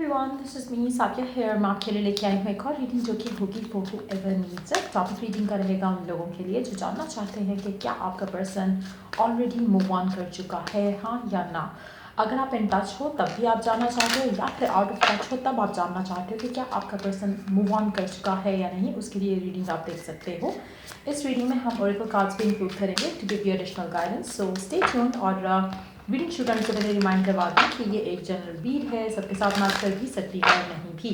Everyone, this is me Sakia here. मैं आपके लिए लेके आई हूँ एक और रीडिंग जो कि होगी for whoever needs it. Topic reading का रहेगा उन लोगों के लिए जो जानना चाहते हैं कि क्या आपका पर्सन ऑलरेडी मूव ऑन कर चुका है, हाँ या ना। अगर आप इन टच हो तब भी आप जानना चाहते हो, या फिर आउट ऑफ टच हो तब आप जानना चाहते हो कि क्या आपका पर्सन मूव ऑन कर चुका है या नहीं, उसके लिए रीडिंग आप देख सकते हो। इस रीडिंग में हम ओरेकल कार्ड्स भी इंक्लूड करेंगे to give you additional guidance. So stay tuned. और रीडिंग शुरू करने से पहले रिमाइंड करवा दूँ कि ये एक जनरल रीड है, सबके साथ मैच कर भी सकती है नहीं भी।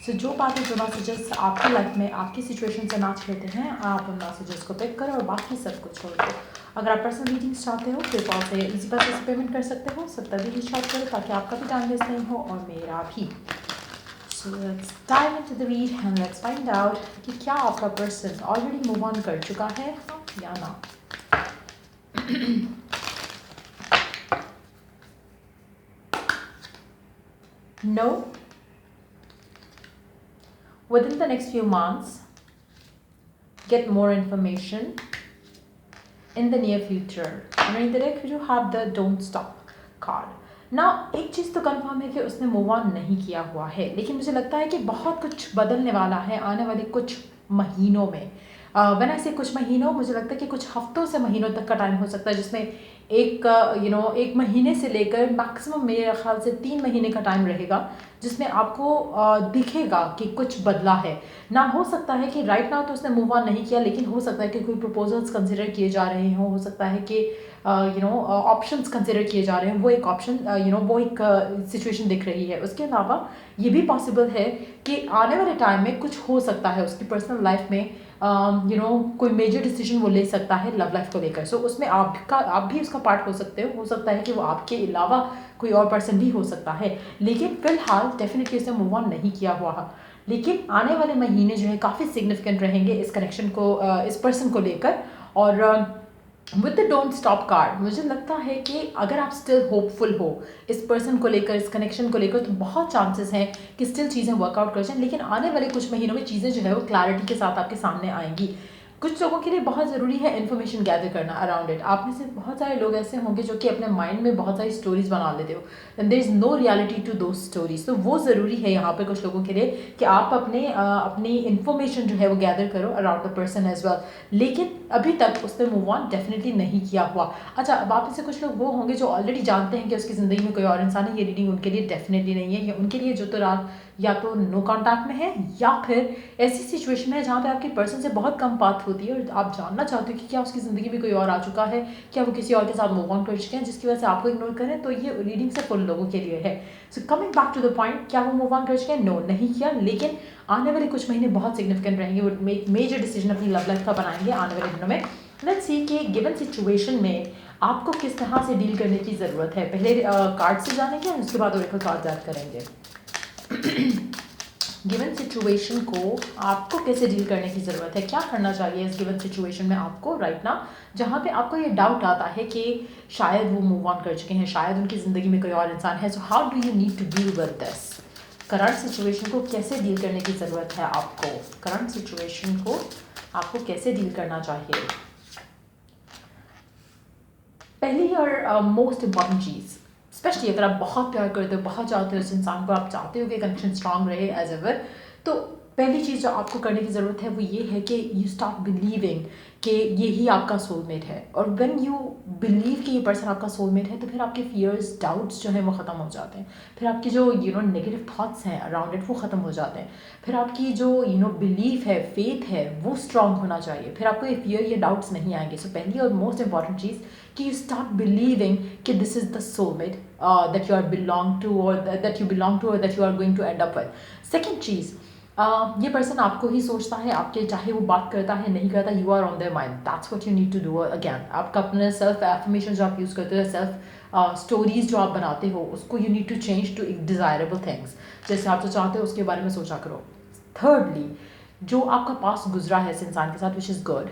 सो जो बातें जो मैसेजेस आपकी लाइफ में आपकी सिचुएशन से मैच करते हैं, आप उन मैसेजेस को पिक करो और बाकी सब कुछ छोड़ दो। अगर आप पर्सनल रीडिंग्स चाहते हो पेपॉल से इजी पैसे से पेमेंट कर सकते हो। सब तभी रीच आउट करो ताकि आपका भी टाइम वेस्ट नहीं हो और मेरा भी। So let's dive into the read and let's find out कि क्या आपका पर्सन ऑलरेडी मूव ऑन कर चुका है, हाँ या ना। No. Within the next few months, get more information. In the near future, and in the deck you have the don't stop card. Now एक चीज़ तो कंफर्म है कि उसने मूव ऑन नहीं किया हुआ है, लेकिन मुझे लगता है कि बहुत कुछ बदलने वाला है आने वाले कुछ महीनों में। व्हेन आई से कुछ महीनों, मुझे लगता है कि कुछ हफ्तों से महीनों तक का टाइम हो सकता है, जिसमें एक महीने से लेकर मैक्सिमम मेरे ख्याल से 3 महीने का टाइम रहेगा, जिसमें आपको दिखेगा कि कुछ बदला है। ना हो सकता है कि राइट नाउ तो उसने मूव ऑन नहीं किया, लेकिन हो सकता है कि कोई प्रपोजल्स कंसिडर किए जा रहे हों, हो सकता है कि ऑप्शंस कंसिडर किए जा रहे हैं, वो एक ऑप्शन वो एक सिचुएशन दिख रही है। उसके अलावा ये भी पॉसिबल है कि आने वाले टाइम में कुछ हो सकता है उसकी पर्सनल लाइफ में, कोई मेजर डिसीजन वो ले सकता है लव लाइफ को लेकर। सो उसमें आप भी उसका पार्ट हो सकते हो सकता है कि वो आपके अलावा कोई और पर्सन भी हो सकता है, लेकिन फिलहाल डेफिनेटली उसने मूव ऑन नहीं किया हुआ। लेकिन आने वाले महीने जो है काफ़ी सिग्निफिकेंट रहेंगे इस कनेक्शन को, इस पर्सन को लेकर। और with the don't stop card, मुझे लगता है कि अगर आप स्टिल होपफुल हो इस पर्सन को लेकर, इस कनेक्शन को लेकर, तो बहुत चांसेस हैं कि स्टिल चीज़ें वर्कआउट कर जाएं। लेकिन आने वाले कुछ महीनों में चीज़ें जो है वो क्लैरिटी के साथ आपके सामने आएंगी। कुछ लोगों के लिए बहुत ज़रूरी है इन्फॉर्मेशन गैदर करना अराउंड इट। आप में से बहुत सारे लोग ऐसे होंगे जो कि अपने माइंड में बहुत सारी स्टोरीज बना लेते हो, and there is no reality to those stories. तो वो ज़रूरी है यहाँ पे कुछ लोगों के लिए कि आप अपनी इन्फॉर्मेशन जो है वो गैदर करो around the person as well. लेकिन अभी तक उसने मूव ऑन डेफिनेटली नहीं किया हुआ। अच्छा, अब आप में से कुछ लोग वो होंगे जो ऑलरेडी जानते हैं कि उसकी ज़िंदगी में कोई और इंसान है। ये रीडिंग उनके लिए डेफिनेटली नहीं है। ये उनके लिए जो तो या तो नो कांटेक्ट में है, या फिर ऐसी सिचुएशन है जहाँ पे आपके पर्सन से बहुत कम बात होती है और आप जानना चाहते हो कि क्या उसकी ज़िंदगी में कोई और आ चुका है, क्या वो किसी और के साथ मूव ऑन कर चुके हैं, जिसकी वजह से आपको इग्नोर करें। तो ये रीडिंग सिर्फ उन लोगों के लिए है। So coming back to the point, क्या वो मूव ऑन कर चुके हैं? नो, नहीं किया। लेकिन आने वाले कुछ महीने बहुत सिग्निफिकेंट रहेंगे। वो मेजर डिसीजन अपनी लव लाइफ का बनाएंगे आने वाले दिनों में। लेट्स सी कि गिवन सिचुएशन में आपको किस तरह से डील करने की ज़रूरत है। पहले कार्ड से जानेंगे, उसके बाद ओरेकल कार्ड याद करेंगे। गिवन सिचुएशन को आपको कैसे डील करने की ज़रूरत है, क्या करना चाहिए इस गिवन सिचुएशन में आपको राइट ना, जहाँ पे आपको ये डाउट आता है कि शायद वो मूव ऑन कर चुके हैं, शायद उनकी ज़िंदगी में कोई और इंसान है। So how do you need to deal with this. Current situation को कैसे डील करने की ज़रूरत है आपको, करंट सिचुएशन को आपको कैसे डील करना चाहिए। पहली और मोस्ट इम्पॉर्टेंट चीज़, स्पेशली अगर आप बहुत प्यार करते हो, बहुत चाहते हो उस इंसान को, आप चाहते हो कि कनेक्शन स्ट्रांग रहे एज एवर, तो पहली चीज़ जो आपको करने की ज़रूरत है वो ये है कि यू स्टार्ट बिलीविंग कि यही आपका सोलमेट है। और व्हेन यू बिलीव कि ये पर्सन आपका सोलमेट है, तो फिर आपके फियर्स, डाउट्स जो हैं वो ख़त्म हो जाते हैं। फिर आपकी जो नेगेटिव थॉट्स हैं अराउंड इट वो ख़त्म हो जाते हैं। फिर आपकी जो बिलीफ है, फेथ है, वो स्ट्रांग होना चाहिए। फिर आपको ये फियर, ये डाउट्स नहीं आएंगे। सो पहली और मोस्ट इंपॉर्टेंट चीज़ कि you start believing कि this is the soulmate that you are belong to, or that you belong to, or that you are going to end up with. Second चीज़, ये person आपको ही सोचता है, आपके चाहे वो बात करता है नहीं करता, you are on their mind. That's what you need to do again. आपका अपना सेल्फ एफर्मेशन जो आप यूज़ करते हो, सेल्फ स्टोरीज जो आप बनाते हो, उसको you need to change to desirable things. जैसे आप जो चाहते हो उसके बारे में सोचा करो। Thirdly, जो आपका पास गुजरा है इस इंसान के साथ विच इज़ गुड,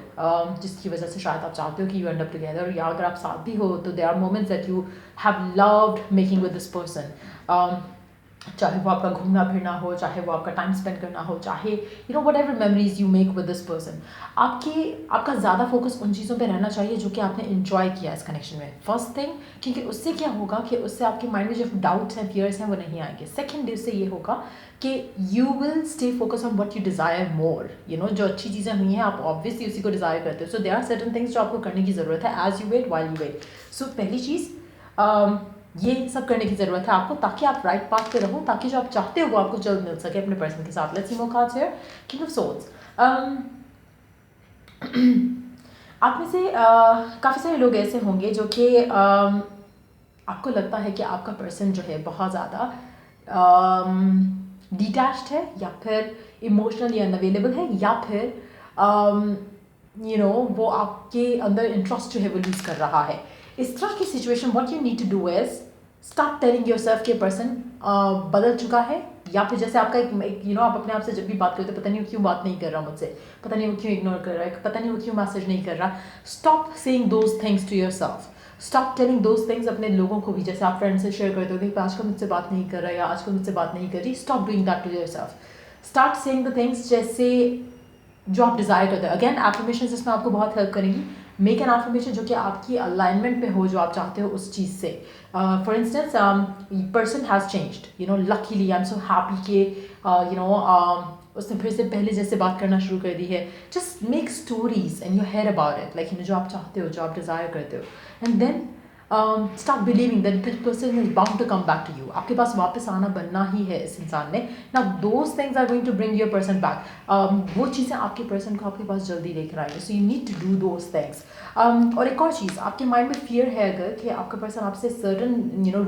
जिसकी वजह से शायद आप चाहते हो कि यू एंड अप टुगेदर, या अगर आप साथ भी हो तो there are moments that you have loved making with this person. चाहे वो आपका घूमना फिरना हो, चाहे वो आपका टाइम स्पेंड करना हो, चाहे what ever memories you make with this person, आपका ज़्यादा फोकस उन चीज़ों पे रहना चाहिए जो कि आपने इन्जॉय किया इस कनेक्शन में। फर्स्ट थिंग, क्योंकि उससे क्या होगा कि उससे आपके माइंड में जो डाउट्स हैं, फियर्स हैं, वो नहीं आएंगे। सेकेंड, इससे ये होगा कि you will stay focus on what you desire more. जो अच्छी चीज़ें हुई हैं आप ऑब्वियसली उसी को डिज़ायर करते हो। So there are certain things जो आपको करने की ज़रूरत है as you wait, while you wait. So पहली चीज़, ये सब करने की ज़रूरत है आपको, ताकि आप राइट पाथ पे रहो, ताकि जो आप चाहते हो वो आपको जल्द मिल सके अपने पर्सन के साथ। Let's see more cards here. King of swords. आप में से काफ़ी सारे लोग ऐसे होंगे जो कि आपको लगता है कि आपका पर्सन जो है बहुत ज़्यादा डिटैच्ड है, या फिर इमोशनली अनअवेलेबल है, या फिर वो आपके अंदर इंटरेस्ट जो है वो लूज़ कर रहा है। इस तरह की situation, what you need to do is start telling yourself कि पर्सन बदल चुका है, या फिर जैसे आपका एक आप अपने आप से जब भी बात करते हो, पता नहीं वो क्यों बात नहीं कर रहा मुझसे, पता नहीं वो क्यों इग्नोर कर रहा है, पता नहीं वो क्यों मैसेज नहीं कर रहा। Stop saying those things to yourself. Stop telling those things अपने लोगों को भी। जैसे आप फ्रेंड से शेयर करते हो कि आजकल मुझसे बात नहीं कर रहा है, या आजकल मुझसे बात नहीं कर रही। Stop doing that to yourself. Start saying the things जैसे जो आप डिज़ायर करते हो। अगेन एफर्मेशन इसमें आपको बहुत हेल्प करेंगी। मेक एन एफर्मेशन जो कि आपकी अलाइनमेंट में हो, जो आप चाहते हो उस चीज़ से। For instance, person has changed, luckily I am so happy कि उसने फिर से पहले जैसे बात करना शुरू कर दी है। Just make stories in your head about it, like जो आप चाहते हो, जो आप डिज़ायर करते हो, and then start believing that this person is bound to come back to you. आपके पास वापस आना बनना ही है इस इंसान ने। Now those things are going to bring your person back. वो चीज़ें आपके पर्सन को आपके पास जल्दी लेकर आएंगे। So you need to do those things. और एक और चीज़, आपके माइंड में फियर है अगर कि आपका पर्सन आपसे सर्टन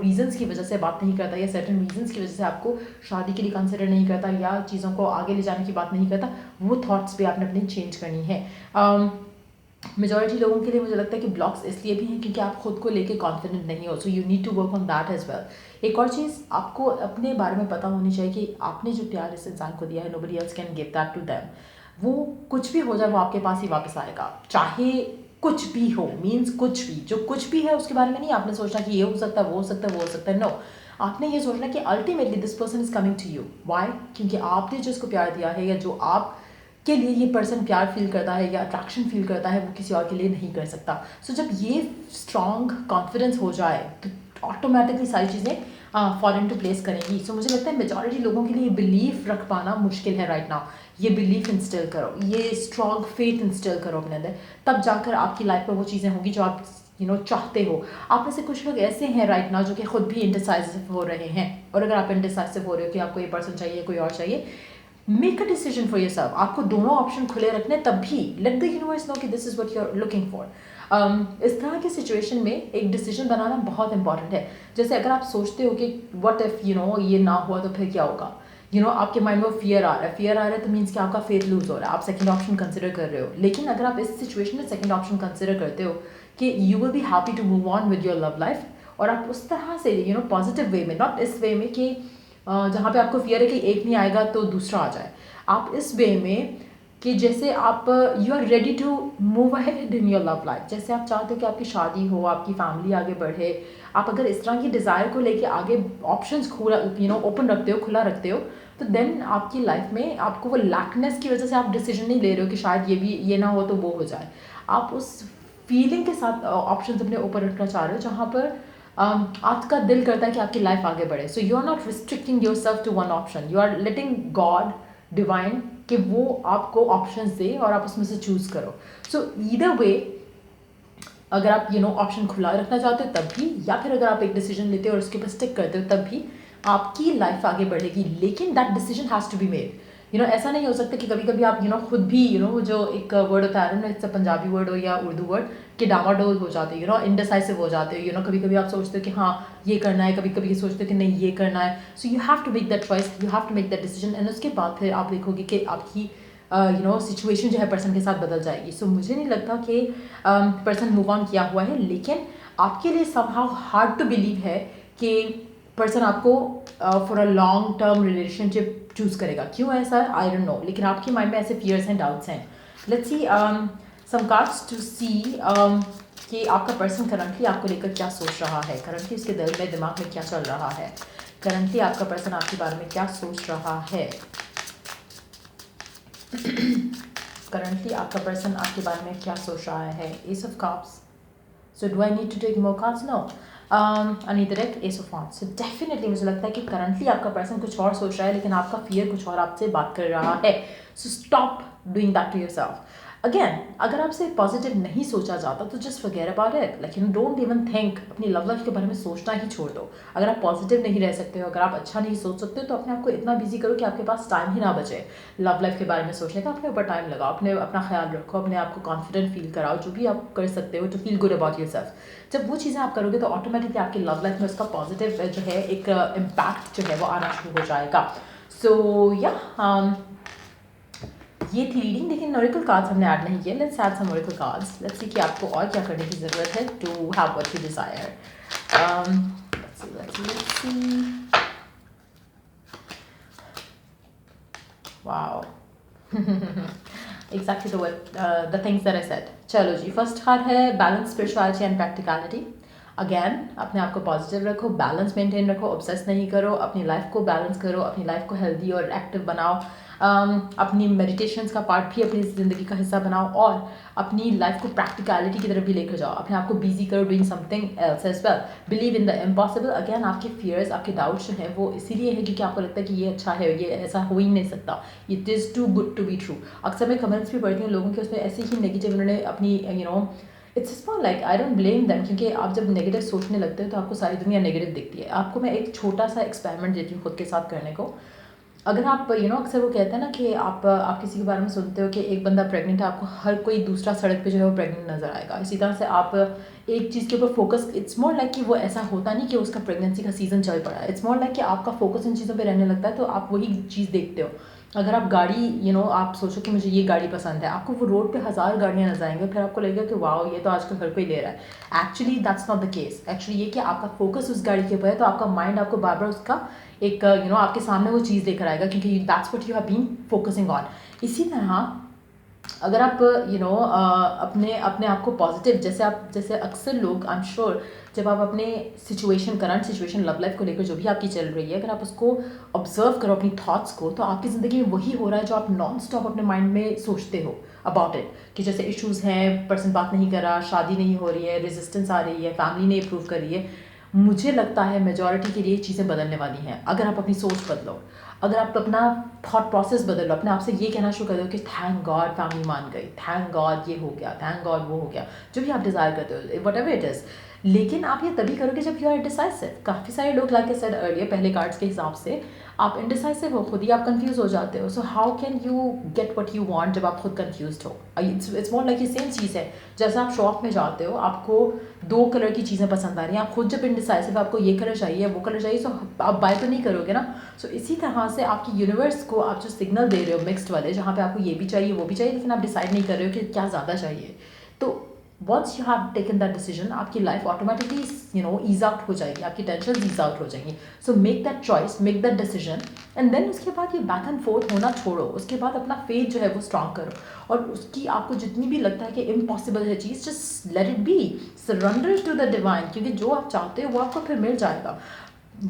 रीजंस की वजह से बात नहीं करता, या सर्टन रीजंस की वजह से आपको शादी के लिए कंसिडर नहीं करता, या चीज़ों को आगे ले जाने की बात नहीं करता, वो थॉट्स भी आपने अपनी चेंज करनी है। मेजॉरिटी लोगों के लिए मुझे लगता है कि ब्लॉक्स इसलिए भी हैं क्योंकि आप खुद को लेके कॉन्फिडेंट नहीं हो। So you need to work on that as well. एक और चीज़, आपको अपने बारे में पता होनी चाहिए कि आपने जो प्यार इस इंसान को दिया है, nobody else can give that to them. वो कुछ भी हो जाए, वो आपके पास ही वापस आएगा, चाहे कुछ भी हो। मीन्स कुछ भी, जो कुछ भी है उसके बारे में नहीं आपने सोचना कि ये हो सकता है, वो हो सकता है, वो हो सकता है। नो, आपने ये सोचना कि ultimately this person is coming to you. Why? क्योंकि आपने जो इसको प्यार दिया है, या जो आप के लिए ये पर्सन प्यार फील करता है या अट्रैक्शन फील करता है, वो किसी और के लिए नहीं कर सकता। सो जब ये स्ट्रॉन्ग कॉन्फिडेंस हो जाए तो ऑटोमेटिकली सारी चीज़ें फॉल इन टू प्लेस करेंगी। सो मुझे लगता है मेजॉरिटी लोगों के लिए बिलीफ रख पाना मुश्किल है राइट नाउ। ये बिलीफ इंस्टिल करो, ये स्ट्रॉन्ग फेथ इंस्टिल करो अपने अंदर, तब जाकर आपकी लाइफ में वो चीज़ें होंगी जो आप चाहते हो। आप में से कुछ लोग ऐसे हैं राइट नाउ जो कि खुद भी इंडिसाइसिव हो रहे हैं, और अगर आप इंडिसाइसिव हो रहे हो कि आपको ये पर्सन चाहिए, कोई और चाहिए, make a decision for yourself. आपको दोनों ऑप्शन खुले रखने, तब भी लेट द यूनिवर्स नो कि this is what you are looking for. इस तरह की सिचुएशन में एक डिसीजन बनाना बहुत इंपॉर्टेंट है। जैसे अगर आप सोचते हो कि व्हाट इफ ये ना हुआ तो फिर क्या होगा, आपके माइंड में फियर आ रहा है, तो मीन्स कि आपका फेथ लूज हो रहा है, आप सेकंड ऑप्शन कंसिडर कर रहे हो। लेकिन अगर आप इस सिचुएशन में सेकंड ऑप्शन कंसिडर करते हो कि you will be happy to move on with your love life, और आप उस तरह से पॉजिटिव वे में, नॉट इस वे में कि जहाँ पे आपको फियर है कि एक नहीं आएगा तो दूसरा आ जाए, आप इस वे में कि जैसे आप you are ready to move ahead in your love life. जैसे आप चाहते हो कि आपकी शादी हो, आपकी फैमिली आगे बढ़े, आप अगर इस तरह की डिज़ायर को लेके आगे ऑप्शंस खुला ओपन रखते हो, खुला रखते हो, तो देन आपकी लाइफ में आपको वो लैकनेस की वजह से आप डिसीजन नहीं ले रहे हो कि शायद ये ना हो तो वो हो जाए। आप उस फीलिंग के साथ ऑप्शंस अपने ऊपर रखना चाह रहे हो जहाँ पर आपका दिल करता है कि आपकी लाइफ आगे बढ़े। So you are not restricting yourself to one option, you are letting God divine कि वो आपको ऑप्शंस दे और आप उसमें से चूज़ करो। सो ईदर वे, अगर आप ऑप्शन खुला रखना चाहते हो तब भी, या फिर अगर आप एक डिसीजन लेते हो और उसके ऊपर स्टिक करते हो तब भी आपकी लाइफ आगे बढ़ेगी। लेकिन that decision has to be made. ऐसा नहीं हो सकता कि कभी कभी आप खुद भी जो एक वर्ड होता है ना, इट्स अ पंजाबी वर्ड हो या उर्दू वर्ड, कि डामाडोल हो जाते हो, इनडिसाइसिव हो जाते हो। कभी कभी आप सोचते हो कि हाँ ये करना है, कभी कभी सोचते हो कि नहीं ये करना है। So you have to make that choice, you have to make that decision, and उसके बाद फिर आप देखोगे कि आपकी सिचुएशन जो है पर्सन के साथ बदल जाएगी। सो मुझे नहीं लगता कि पर्सन मूव ऑन किया हुआ है, लेकिन आपके लिए समहाउ हार्ड टू बिलीव है कि पर्सन आपको for a long term relationship choose करेगा। क्यों ऐसा, आई डोंट नो, लेकिन आपके माइंड में ऐसे फियर्स हैं, डाउट्स हैं। Let's see some cards to see कि आपका पर्सन करंटली आपको लेकर क्या सोच रहा है, करंटली उसके दिल में दिमाग में क्या चल रहा है। करंटली आपका पर्सन आपके बारे में क्या सोच रहा है? करंटली आपका पर्सन आपके बारे में क्या सोच रहा है? S of cups. So do I need to take more cards? No. I need direct Ace of Wands. So definitely मुझे लगता है कि currently आपका पर्सन कुछ और सोच रहा है, लेकिन आपका fear कुछ और आपसे बात कर रहा है. So stop doing that to yourself. Again, अगर आपसे पॉजिटिव नहीं सोचा जाता तो just forget about it. Like you don't even think. अपनी लव लाइफ के बारे में सोचना ही छोड़ दो. अगर आप पॉजिटिव नहीं रह सकते हो, अगर आप अच्छा नहीं सोच सकते हो, तो अपने आप को इतना बिजी करो कि आपके पास टाइम ही ना बचे लव लाइफ के बारे में सोचने का. अपने ऊपर टाइम लगाओ, अपना ख्याल रखो, अपने आप को कॉन्फिडेंट फील कराओ, जो भी आप कर सकते हो to feel good about yourself. जब वो चीज़ें आप करोगे तो ऑटोमेटिकली आपकी लव लाइफ में उसका पॉजिटिव जो है एक इम्पैक्ट जो है वो आना शुरू हो जाएगा. सो या ये थी रीडिंग, लेकिन ओरेकल कार्ड्स हमने ऐड नहीं किए. Let's add some oracle cards. Let's see कि आपको और क्या करने की ज़रूरत है to have what you desire. Let's see. Wow. Exactly the things that I said. चलो जी, फर्स्ट कार्ड है balance, spirituality and practicality. Again अपने आप को पॉजिटिव रखो, बैलेंस मेंटेन रखो, ऑब्सेस नहीं करो, अपनी लाइफ को बैलेंस करो, अपनी लाइफ को हेल्दी और एक्टिव बनाओ. अपनी मेडिटेशंस का पार्ट भी अपनी ज़िंदगी का हिस्सा बनाओ, और अपनी लाइफ को प्रैक्टिकलिटी की तरफ भी लेकर जाओ. अपने आप को बिजी करो doing something else as well. Believe in the impossible. Again आपके फियर्स, आपके डाउट्स जो हैं वो इसीलिए है क्योंकि आपको लगता है कि ये अच्छा है, ये ऐसा हो ही नहीं सकता, it is too good to be true. अक्सर मैं कमेंट्स भी पढ़ती हूँ लोगों के, उसमें ऐसे ही नेगेटिव उन्होंने अपनी it's not like I don't blame them, क्योंकि आप जब नेगेटिव सोचने लगते हो तो आपको सारी दुनिया नेगेटिव दिखती है. आपको मैं एक छोटा सा एक्सपेरिमेंट देती हूँ खुद के साथ करने को. अगर आप अक्सर वो कहते हैं ना कि आप किसी के बारे में सुनते हो कि एक बंदा प्रेग्नेंट है, आपको हर कोई दूसरा सड़क पे जो है वो प्रेग्नेंट नज़र आएगा. इसी तरह से आप एक चीज़ के ऊपर फोकस, इट्स मोर लाइक कि वो ऐसा होता नहीं कि उसका प्रेगनेंसी का सीज़न चल पड़ा है. इट्स मोर लाइक कि आपका फोकस इन चीज़ों पे रहने लगता है, तो आप वही चीज़ देखते हो. अगर आप गाड़ी आप सोचो कि मुझे ये गाड़ी पसंद है, आपको वो रोड पे 1000 गाड़ियाँ नजर आएंगे, फिर आपको लगेगा कि वाओ ये तो आजकल हर कोई ले रहा है. Actually that's not the case. Actually ये कि आपका फोकस उस गाड़ी के ऊपर है, तो आपका माइंड आपको बार बार उसका एक आपके सामने वो चीज़ लेकर आएगा, क्योंकि that's what you have been focusing on. इसी तरह अगर आप अपने अपने आप को पॉजिटिव, जैसे अक्सर लोग, आई एम श्योर, जब आप अपने करंट सिचुएशन लव लाइफ को लेकर जो भी आपकी चल रही है, अगर आप उसको ऑब्जर्व करो अपनी थॉट्स को, तो आपकी ज़िंदगी में वही हो रहा है जो आप नॉन स्टॉप अपने माइंड में सोचते हो अबाउट इट. कि जैसे इश्यूज़ हैं, पर्सन बात नहीं कर रहा, शादी नहीं हो रही है, रेजिस्टेंस आ रही है, फैमिली नहीं अप्रूव कर रही है. मुझे लगता है मेजॉरिटी के लिए चीज़ें बदलने वाली हैं अगर आप अपनी सोच बदलो, अगर आप अपना थॉट प्रोसेस बदलो, अपने आप से ये कहना शुरू कर दो कि थैंक गॉड फैमिली मान गई, थैंक गॉड ये हो गया, थैंक गॉड वो हो गया, जो भी आप डिज़ायर करते हो, वट एवर इट इज़. लेकिन आप ये तभी करोगे जब यू आर डिसाइसिव. काफ़ी सारे लोग, लाइक आई सेड अर्लियर, पहले कार्ड्स के हिसाब से आप इनडिसाइसिव हो, खुद ही आप कंफ्यूज हो जाते हो. So how can you get what you want जब आप खुद कंफ्यूज हो? इट्स मोर लाइक ये सेम चीज़ है. जैसे आप शॉप में जाते हो, आपको 2 कलर की चीज़ें पसंद आ रही हैं, आप खुद जब इनडिसाइसिव, आपको ये कलर चाहिए, वो कलर चाहिए, सो आप बाय तो नहीं करोगे ना. सो इसी तरह से आपकी यूनिवर्स को आप जो सिग्नल दे रहे हो मिक्स्ड वाले, जहाँ पे आपको ये भी चाहिए वो भी चाहिए, लेकिन आप डिसाइड नहीं कर रहे हो कि क्या ज़्यादा चाहिए. तो once you have taken that decision, आपकी लाइफ ऑटोमेटिकली ईज आउट हो जाएगी, आपकी टेंशन ईज आउट हो जाएंगी. So make that choice, make that decision, and then उसके बाद ये बैक एंड फोर्थ होना छोड़ो. उसके बाद अपना फेथ जो है वो स्ट्रॉन्ग करो, और उसकी आपको जितनी भी लगता है कि इम्पॉसिबल है चीज़, just let it be, surrender to the divine, क्योंकि जो आप चाहते हो वो आपको फिर मिल जाएगा.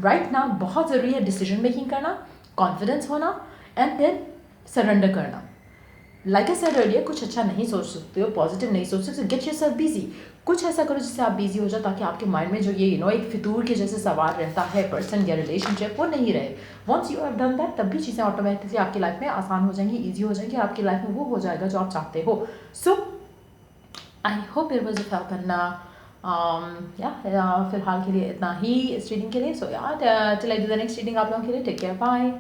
राइट नाउ बहुत ज़रूरी है डिसीजन मेकिंग करना, कॉन्फिडेंस होना, एंड देन सरेंडर करना. लाइक आई सेड अर्लियर, कुछ अच्छा नहीं सोच सकते हो, पॉजिटिव नहीं सोच सकते, गेट योरसेल्फ बिजी. कुछ ऐसा करो जिससे आप बिजी हो जाओ, ताकि आपके माइंड में जो ये एक फितूर के जैसे सवाल रहता है पर्सन या रिलेशनशिप, वो नहीं रहे. Once you have done that, तब भी चीज़ें ऑटोमेटिकली आपकी लाइफ में आसान हो जाएंगी, ईजी हो जाएंगी, आपकी लाइफ में वो हो जाएगा जो आप चाहते हो. So I hope it was help. फिलहाल के लिए इतना ही इस रीडिंग के लिए. So till I do the next reading, आप लोगों के लिए टेक केयर, बाय.